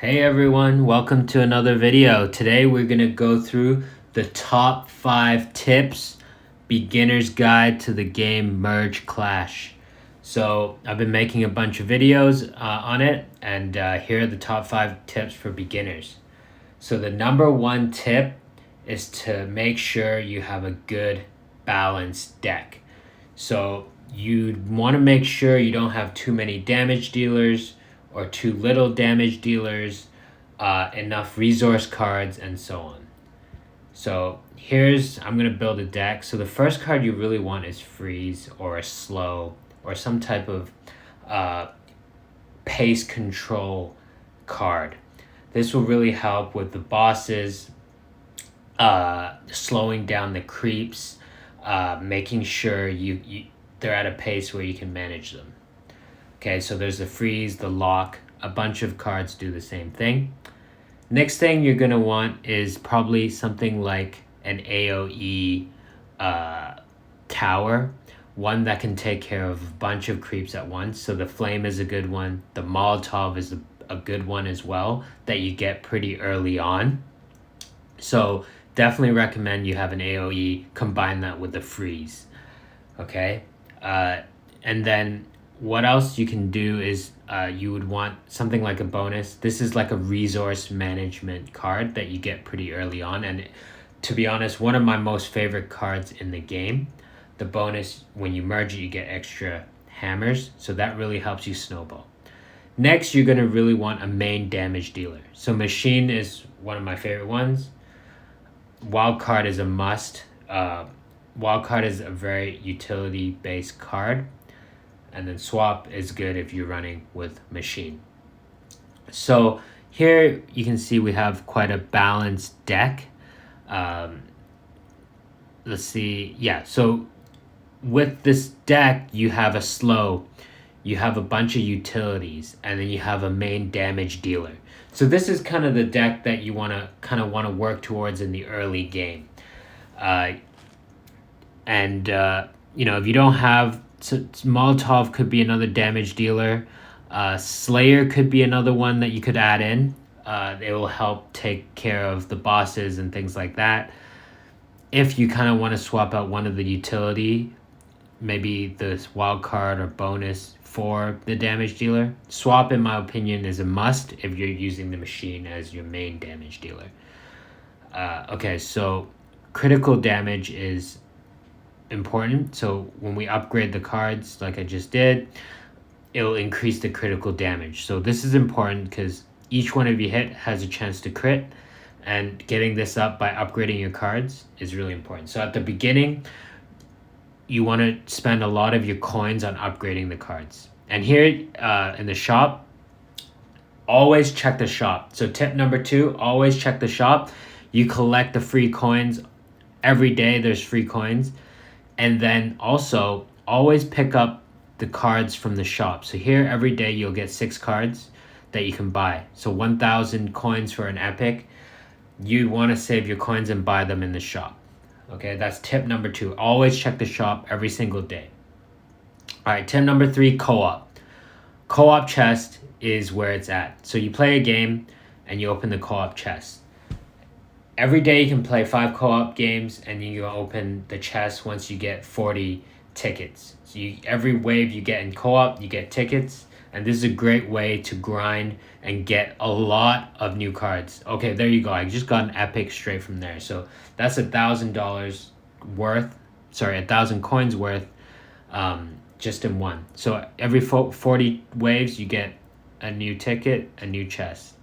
Hey everyone, welcome to another video. Today we're going to go through the top 5 tips, beginner's guide to the game Merge Clash. So I've been making a bunch of videos on it, and here are the top 5 tips for beginners. So the number 1 tip is to make sure you have a good balanced deck. So you want to make sure you don't have too many damage dealers or too little damage dealers, enough resource cards, and so on. So I'm going to build a deck. So the first card you really want is Freeze or a Slow or some type of pace control card. This will really help with the bosses, slowing down the creeps, making sure they're at a pace where you can manage them. Okay, so there's the Freeze, the Lock. A bunch of cards do the same thing. Next thing you're going to want is probably something like an AoE tower. One that can take care of a bunch of creeps at once. So the Flame is a good one. The Molotov is a good one as well that you get pretty early on. So definitely recommend you have an AoE, combine that with the Freeze. Okay? And then what else you can do is you would want something like a bonus. This is like a resource management card that you get pretty early on. And to be honest, one of my most favorite cards in the game. The bonus, when you merge it, you get extra hammers. So that really helps you snowball. Next, you're going to really want a main damage dealer. So Machine is one of my favorite ones. Wildcard is a must. Wildcard is a very utility-based card. And then Swap is good if you're running with Machine. So here you can see we have quite a balanced deck. Let's see. Yeah, so with this deck, you have a Slow, you have a bunch of utilities, and then you have a main damage dealer. So this is kind of the deck that you want to work towards in the early game. If you don't have... So Molotov could be another damage dealer. Slayer could be another one that you could add in. It will help take care of the bosses and things like that. If you kind of want to swap out one of the utility, maybe the wild card or bonus for the damage dealer. Swap, in my opinion, is a must if you're using the Machine as your main damage dealer. Okay, so critical damage is important. So when we upgrade the cards like I just did, it'll increase the critical damage. So this is important because each one of you hit has a chance to crit, and getting this up by upgrading your cards is really important. So at the beginning, you want to spend a lot of your coins on upgrading the cards. And here in the shop, always check the shop. So tip number 2, always check the shop. You collect the free coins. Every day there's free coins. And then also always pick up the cards from the shop. So here every day you'll get 6 cards that you can buy. So 1,000 coins for an epic. You want to save your coins and buy them in the shop. Okay, that's tip number 2. Always check the shop every single day. All right, tip number 3, co-op. Co-op chest is where it's at. So you play a game and you open the co-op chest. Every day you can play 5 co-op games, and you open the chest once you get 40 tickets. So every wave you get in co-op, you get tickets, and this is a great way to grind and get a lot of new cards. Okay, there you go. I just got an epic straight from there. So that's $1,000 worth. Sorry, 1,000 coins worth, just in one. So every 40 waves, you get a new ticket, a new chest.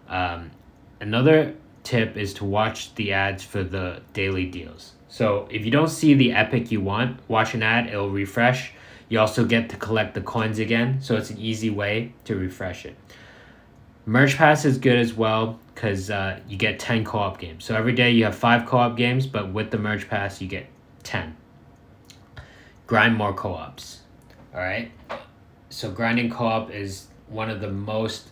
Another tip is to watch the ads for the daily deals. So if you don't see the epic you want, watch an ad, it'll refresh. You also get to collect the coins again, so it's an easy way to refresh it. Merge Pass is good as well because you get 10 co-op games. So every day you have 5 co-op games, but with the Merge Pass you get 10. Grind more co-ops. All right. So grinding co-op is one of the most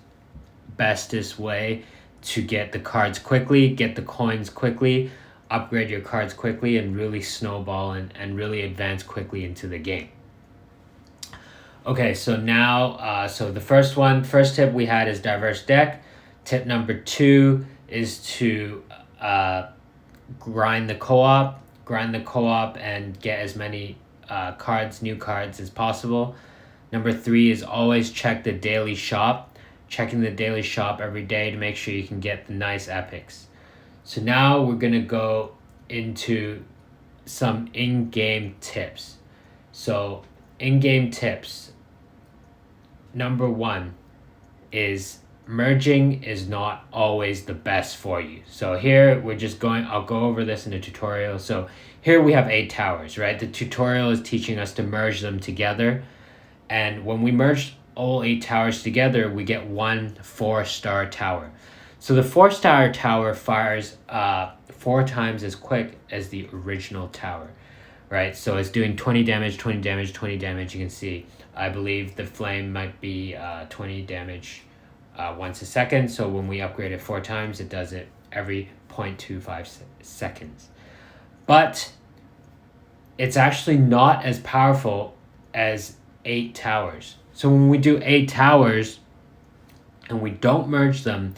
bestest way to get the cards quickly, get the coins quickly, upgrade your cards quickly, and really snowball and really advance quickly into the game. Okay, so now, so the first tip we had is diverse deck. Tip number 2 is to grind the co-op and get as many new cards as possible. Number 3 is always check the daily shop. Checking the daily shop every day to make sure you can get the nice epics. So now we're going to go into some in-game tips. So in-game tips. Number 1 is merging is not always the best for you. So here I'll go over this in a tutorial. So here we have 8 towers, right? The tutorial is teaching us to merge them together. And when we merge all 8 towers together, we get one 4-star tower. So the 4-star tower fires 4 times as quick as the original tower, right? So it's doing 20 damage, 20 damage, 20 damage. You can see, I believe the flame might be 20 damage once a second. So when we upgrade it 4 times, it does it every 0.25 seconds. But it's actually not as powerful as 8 towers. So when we do 8 towers and we don't merge them,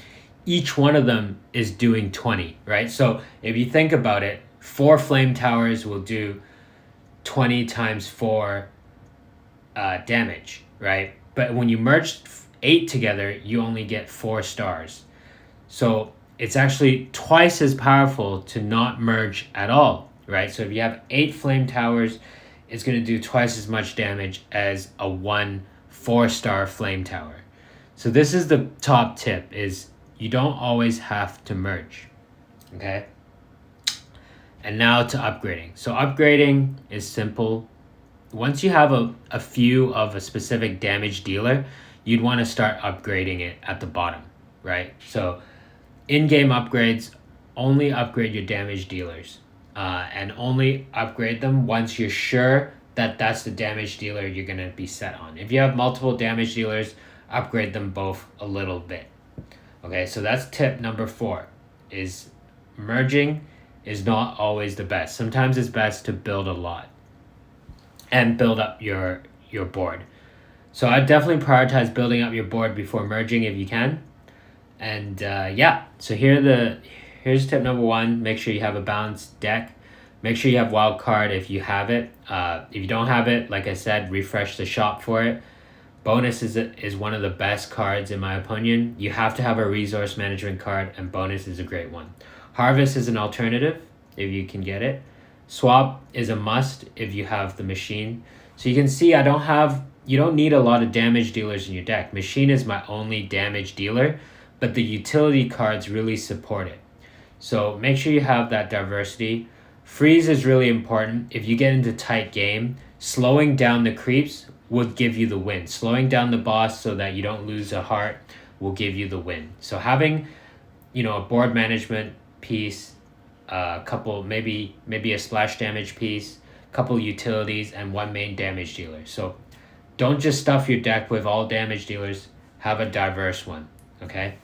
each one of them is doing 20, right? So if you think about it, 4 flame towers will do 20 times 4 damage, right? But when you merge 8 together, you only get 4 stars. So it's actually twice as powerful to not merge at all, right? So if you have 8 flame towers, it's going to do twice as much damage as a 1 4-star flame tower. So this is the top tip, is you don't always have to merge, okay? And now to upgrading. So upgrading is simple. Once you have a few of a specific damage dealer, you'd want to start upgrading it at the bottom, right? So in-game upgrades, only upgrade your damage dealers. And only upgrade them once you're sure that that's the damage dealer you're going to be set on. If you have multiple damage dealers, upgrade them both a little bit. Okay, so that's tip number 4, is merging is not always the best. Sometimes it's best to build a lot and build up your board. So I definitely prioritize building up your board before merging if you can. And yeah, so here's tip number 1. Make sure you have a balanced deck. Make sure you have wild card if you have it. If you don't have it, like I said, refresh the shop for it. Bonus is one of the best cards in my opinion. You have to have a resource management card, and bonus is a great one. Harvest is an alternative if you can get it. Swap is a must if you have the machine. So you can see you don't need a lot of damage dealers in your deck. Machine is my only damage dealer, but the utility cards really support it. So make sure you have that diversity. Freeze is really important. If you get into tight game, slowing down the creeps would give you the win. Slowing down the boss so that you don't lose a heart will give you the win. So having, a board management piece, a couple, maybe a splash damage piece, couple utilities, and 1 main damage dealer. So don't just stuff your deck with all damage dealers. Have a diverse one, okay?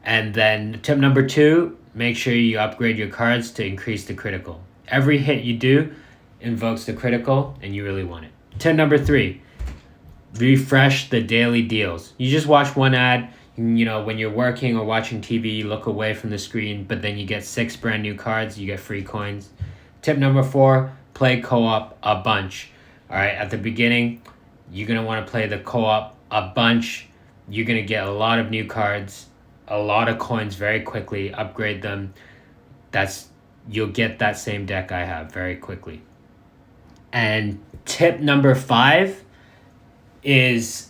And then tip number 2, make sure you upgrade your cards to increase the critical. Every hit you do invokes the critical, and you really want it. Tip number 3, refresh the daily deals. You just watch one ad, when you're working or watching TV, you look away from the screen, but then you get 6 brand new cards, you get free coins. Tip number 4, play co-op a bunch. All right, at the beginning, you're going to want to play the co-op a bunch. You're going to get a lot of new cards, a lot of coins very quickly, upgrade them. You'll get that same deck I have very quickly. And tip number 5 is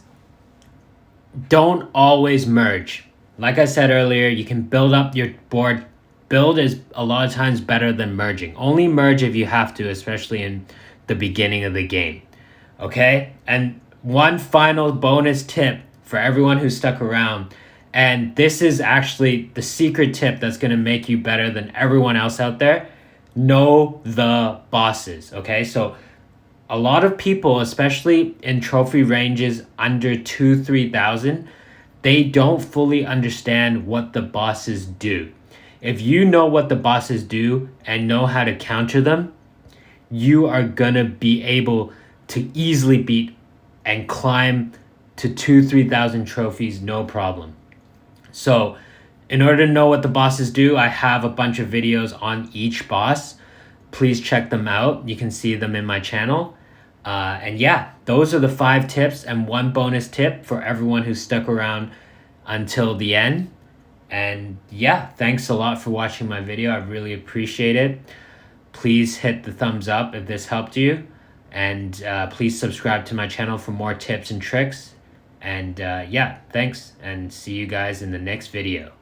don't always merge. Like I said earlier, you can build up your board. Build is a lot of times better than merging. Only merge if you have to, especially in the beginning of the game. Okay? And one final bonus tip for everyone who stuck around. And this is actually the secret tip that's going to make you better than everyone else out there. Know the bosses. Okay? So a lot of people, especially in trophy ranges under 3,000, they don't fully understand what the bosses do. If you know what the bosses do and know how to counter them, you are gonna be able to easily beat and climb to 3,000 trophies, no problem. So in order to know what the bosses do, I have a bunch of videos on each boss. Please check them out. You can see them in my channel. And yeah, those are the 5 tips and 1 bonus tip for everyone who stuck around until the end. And yeah, thanks a lot for watching my video. I really appreciate it. Please hit the thumbs up if this helped you. And please subscribe to my channel for more tips and tricks. And yeah, thanks, and see you guys in the next video.